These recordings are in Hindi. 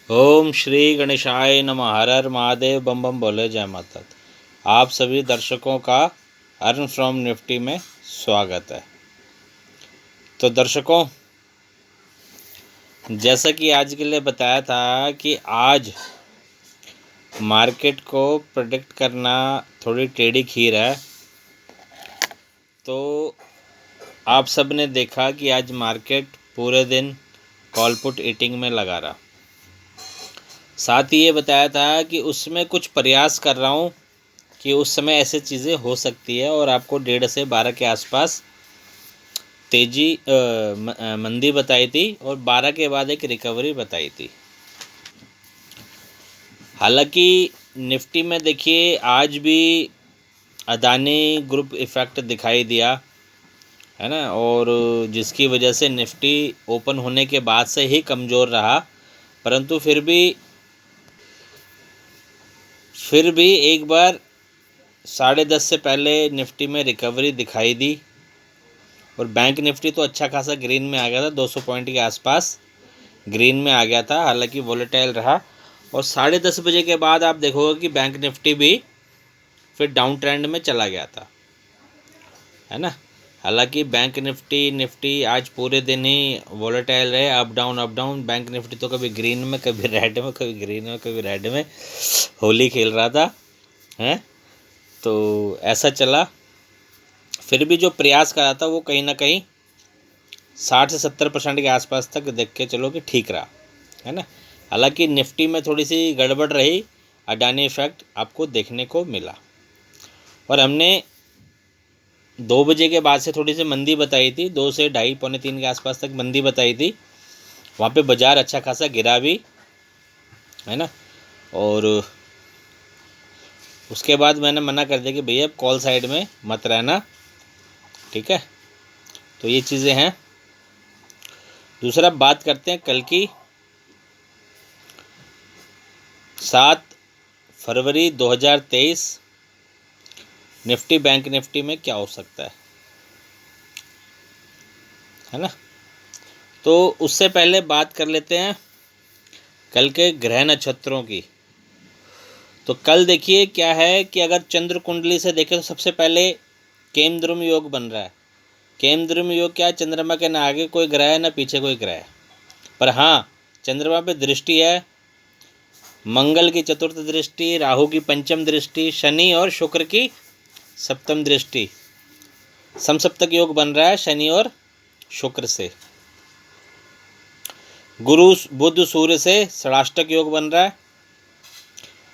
ओम श्री गणेशाय नमः। हर हर महादेव, बम बम बोले, जय माता दी। आप सभी दर्शकों का अर्न फ्रॉम निफ्टी में स्वागत है। तो दर्शकों, जैसा कि आज के लिए बताया था कि आज मार्केट को प्रेडिक्ट करना थोड़ी टेढ़ी खीर है। तो आप सब ने देखा कि आज मार्केट पूरे दिन कॉल पुट ईटिंग में लगा रहा। साथ ही ये बताया था कि उसमें कुछ प्रयास कर रहा हूँ कि उस समय ऐसे चीज़ें हो सकती है और आपको 1:30 से 12 के आसपास तेज़ी मंदी बताई थी और 12 के बाद एक रिकवरी बताई थी। हालांकि निफ्टी में देखिए आज भी अदानी ग्रुप इफ़ेक्ट दिखाई दिया है ना, और जिसकी वजह से निफ्टी ओपन होने के बाद से ही कमज़ोर रहा, परंतु फिर भी एक बार 10:30 से पहले निफ्टी में रिकवरी दिखाई दी और बैंक निफ्टी तो अच्छा खासा ग्रीन में आ गया था, 200 पॉइंट के आसपास ग्रीन में आ गया था। हालांकि वोलेटाइल रहा और 10:30 बजे के बाद आप देखोगे कि बैंक निफ्टी भी फिर डाउन ट्रेंड में चला गया था, है ना। हालांकि बैंक निफ्टी आज पूरे दिन ही वोलेटाइल रहे, अप डाउन। बैंक निफ्टी तो कभी ग्रीन में, कभी रेड में, कभी ग्रीन में, कभी रेड में होली खेल रहा था, हैं। तो ऐसा चला। फिर भी जो प्रयास करा था वो कहीं ना कहीं 60 से 70% के आसपास तक देख के चलो कि ठीक रहा, है ना। हालांकि निफ्टी में थोड़ी सी गड़बड़ रही, अडानी इफेक्ट आपको देखने को मिला और हमने 2 बजे के बाद से थोड़ी सी मंदी बताई थी, 2 से 2:30 पौने 3 के आसपास तक मंदी बताई थी। वहाँ पे बाज़ार अच्छा खासा गिरा भी, है ना। और उसके बाद मैंने मना कर दिया कि भैया कॉल साइड में मत रहना, ठीक है। तो ये चीज़ें हैं। दूसरा बात करते हैं कल की 7 फरवरी 2023 निफ्टी बैंक निफ्टी में क्या हो सकता है ना। तो उससे पहले बात कर लेते हैं कल के ग्रह नक्षत्रों की। तो कल देखिए क्या है कि अगर चंद्र कुंडली से देखें तो सबसे पहले केमद्रुम योग बन रहा है। केमद्रुम योग क्या है? चंद्रमा के ना आगे कोई ग्रह है ना पीछे कोई ग्रह है, पर हाँ चंद्रमा पे दृष्टि है। मंगल की चतुर्थ दृष्टि, राहु की पंचम दृष्टि, शनि और शुक्र की सप्तम दृष्टि, समसप्तक योग बन रहा है शनि और शुक्र से। गुरु बुध सूर्य से षडाष्टक योग बन रहा है,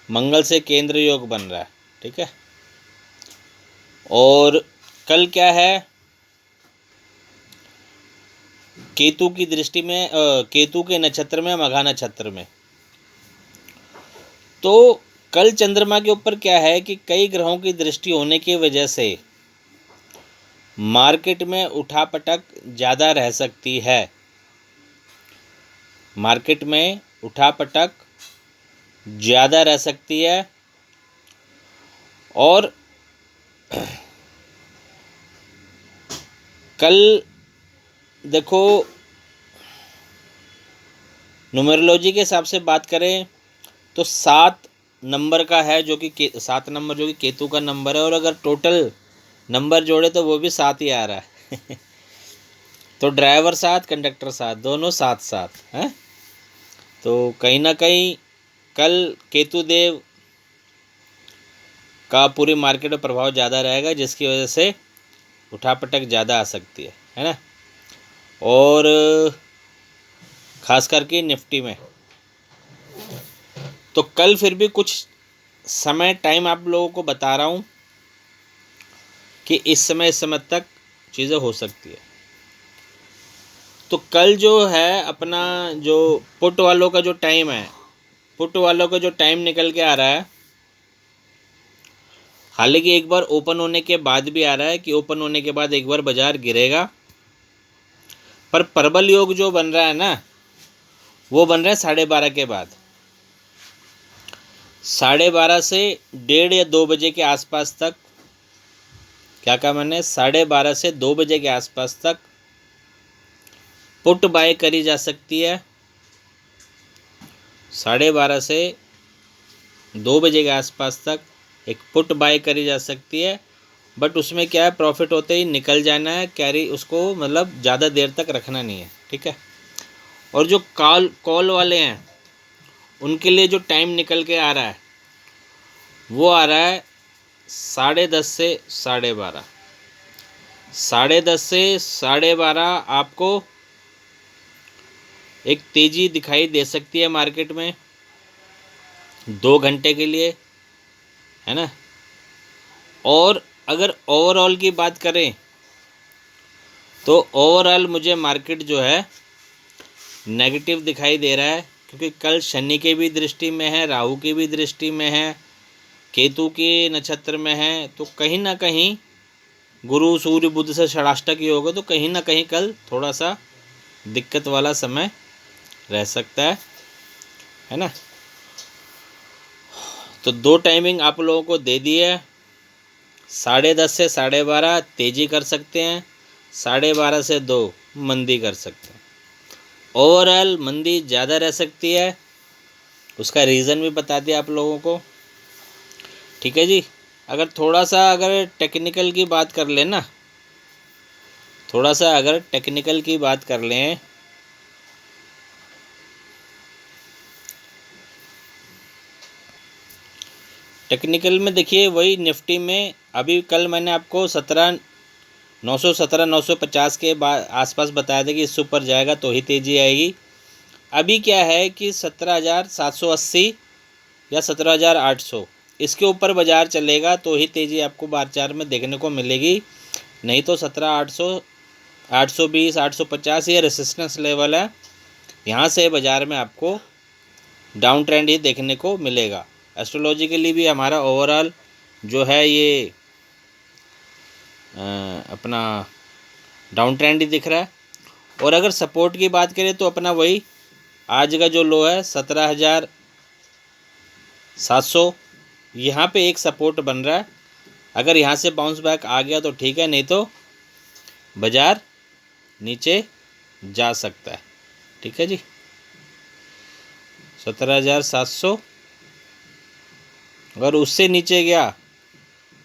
मंगल से केंद्र योग बन रहा है, ठीक है। और कल क्या है, केतु की दृष्टि में, केतु के नक्षत्र में, मघा नक्षत्र में। तो कल चंद्रमा के ऊपर क्या है कि कई ग्रहों की दृष्टि होने की वजह से मार्केट में उठापटक ज़्यादा रह सकती है। मार्केट में उठापटक ज़्यादा रह सकती है और कल देखो न्यूमरोलॉजी के हिसाब से बात करें तो 7 नंबर का है, जो कि 7 नंबर जो कि केतु का नंबर है, और अगर टोटल नंबर जोड़े तो वो भी 7 ही आ रहा है तो ड्राइवर 7, कंडक्टर 7, दोनों 7 हैं। तो कहीं ना कहीं कल केतु देव का पूरी मार्केट में प्रभाव ज़्यादा रहेगा, जिसकी वजह से उठापटक ज़्यादा आ सकती है ना। और ख़ास करके निफ्टी में तो कल फिर भी कुछ समय टाइम आप लोगों को बता रहा हूँ कि इस समय तक चीज़ें हो सकती है। तो कल जो है अपना जो पुट वालों का जो टाइम है, पुट वालों का जो टाइम निकल के आ रहा है, हालांकि एक बार ओपन होने के बाद भी आ रहा है कि ओपन होने के बाद एक बार बाज़ार गिरेगा, पर प्रबल योग जो बन रहा है ना वो बन रहा है 12:30 के बाद। 12:30 से 1:30 या 2 बजे के आसपास तक, क्या कहा मैंने, 12:30 से 2 बजे के आसपास तक पुट बाय करी जा सकती है। 12:30 से 2 बजे के आसपास तक एक पुट बाय करी जा सकती है, बट उसमें क्या है, प्रॉफिट होते ही निकल जाना है, कैरी उसको मतलब ज़्यादा देर तक रखना नहीं है, ठीक है। और जो कॉल वाले हैं उनके लिए जो टाइम निकल के आ रहा है वो आ रहा है 10:30 से 12:30। 10:30 से 12:30 आपको एक तेज़ी दिखाई दे सकती है मार्केट में 2 घंटे के लिए, है ना। और अगर ओवरऑल की बात करें तो ओवरऑल मुझे मार्केट जो है नेगेटिव दिखाई दे रहा है, क्योंकि कल शनि के भी दृष्टि में है, राहु की भी दृष्टि में है, केतु के नक्षत्र में है, तो कहीं ना कहीं गुरु सूर्य बुध से षडाष्टक योग है, तो कहीं ना कहीं कल थोड़ा सा दिक्कत वाला समय रह सकता है ना। तो 2 टाइमिंग आप लोगों को दे दी है। 10:30 से 12:30 तेज़ी कर सकते हैं, 12:30 से 2 मंदी कर सकते हैं। ओवरऑल मंदी ज़्यादा रह सकती है, उसका रीज़न भी बता दिया आप लोगों को, ठीक है जी। अगर थोड़ा सा अगर टेक्निकल की बात कर लें ना, थोड़ा सा अगर टेक्निकल की बात कर लें टेक्निकल में देखिए, वही निफ्टी में अभी कल मैंने आपको 917 950 के आसपास बताया था कि इससे ऊपर जाएगा तो ही तेज़ी आएगी। अभी क्या है कि 17,780 या 17,800 इसके ऊपर बाज़ार चलेगा तो ही तेज़ी आपको बाजार में देखने को मिलेगी, नहीं तो 17,800 820 850 ये रेसिस्टेंस लेवल है, यहाँ से बाज़ार में आपको डाउन ट्रेंड ही देखने को मिलेगा। एस्ट्रोलॉजी के लिए भी हमारा ओवरऑल जो है ये अपना डाउन ट्रेंड ही दिख रहा है। और अगर सपोर्ट की बात करें तो अपना वही आज का जो लो है 17,700, यहाँ पे एक सपोर्ट बन रहा है। अगर यहाँ से बाउंस बैक आ गया तो ठीक है, नहीं तो बाज़ार नीचे जा सकता है, ठीक है जी। 17,700 अगर उससे नीचे गया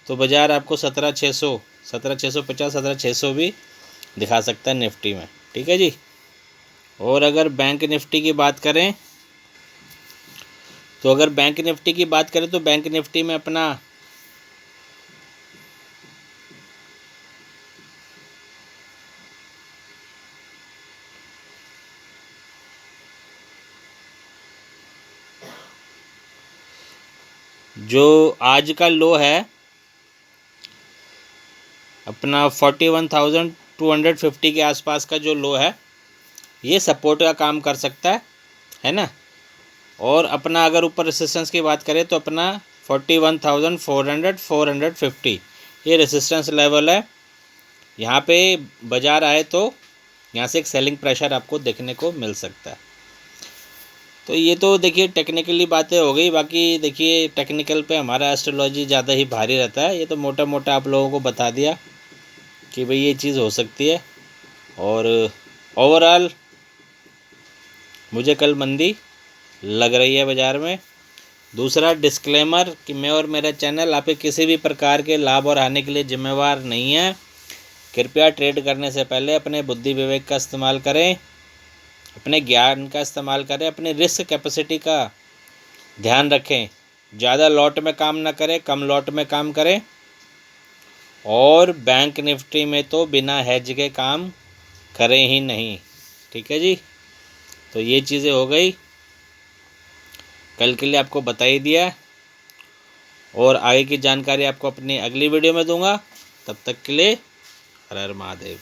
तो बाज़ार आपको 17,600 17,650 17,600 भी दिखा सकता है निफ्टी में, ठीक है जी। और अगर बैंक निफ्टी की बात करें तो बैंक निफ्टी में अपना जो आज का लो है अपना 41,250 के आसपास का जो लो है, ये सपोर्ट का काम कर सकता है ना। और अपना अगर ऊपर रेसिस्टेंस की बात करें तो अपना 41,400 450 ये रेसिस्टेंस लेवल है। यहाँ पे बाज़ार आए तो यहाँ से एक सेलिंग प्रेशर आपको देखने को मिल सकता है। तो ये तो देखिए टेक्निकली बातें हो गई, बाकी देखिए टेक्निकल पे हमारा एस्ट्रोलॉजी ज़्यादा ही भारी रहता है। ये तो मोटा मोटा आप लोगों को बता दिया कि भाई ये चीज़ हो सकती है। और ओवरऑल मुझे कल मंदी लग रही है बाज़ार में। दूसरा डिस्क्लेमर कि मैं और मेरा चैनल आपके किसी भी प्रकार के लाभ और हानि के लिए जिम्मेवार नहीं है। कृपया ट्रेड करने से पहले अपने बुद्धि विवेक का इस्तेमाल करें, अपने ज्ञान का इस्तेमाल करें, अपने रिस्क कैपेसिटी का ध्यान रखें। ज़्यादा लॉट में काम ना करें, कम लॉट में काम करें। और बैंक निफ्टी में तो बिना हेज के काम करें ही नहीं, ठीक है जी। तो ये चीज़ें हो गई, कल के लिए आपको बता ही दिया। और आगे की जानकारी आपको अपनी अगली वीडियो में दूंगा। तब तक के लिए हर हर महादेव।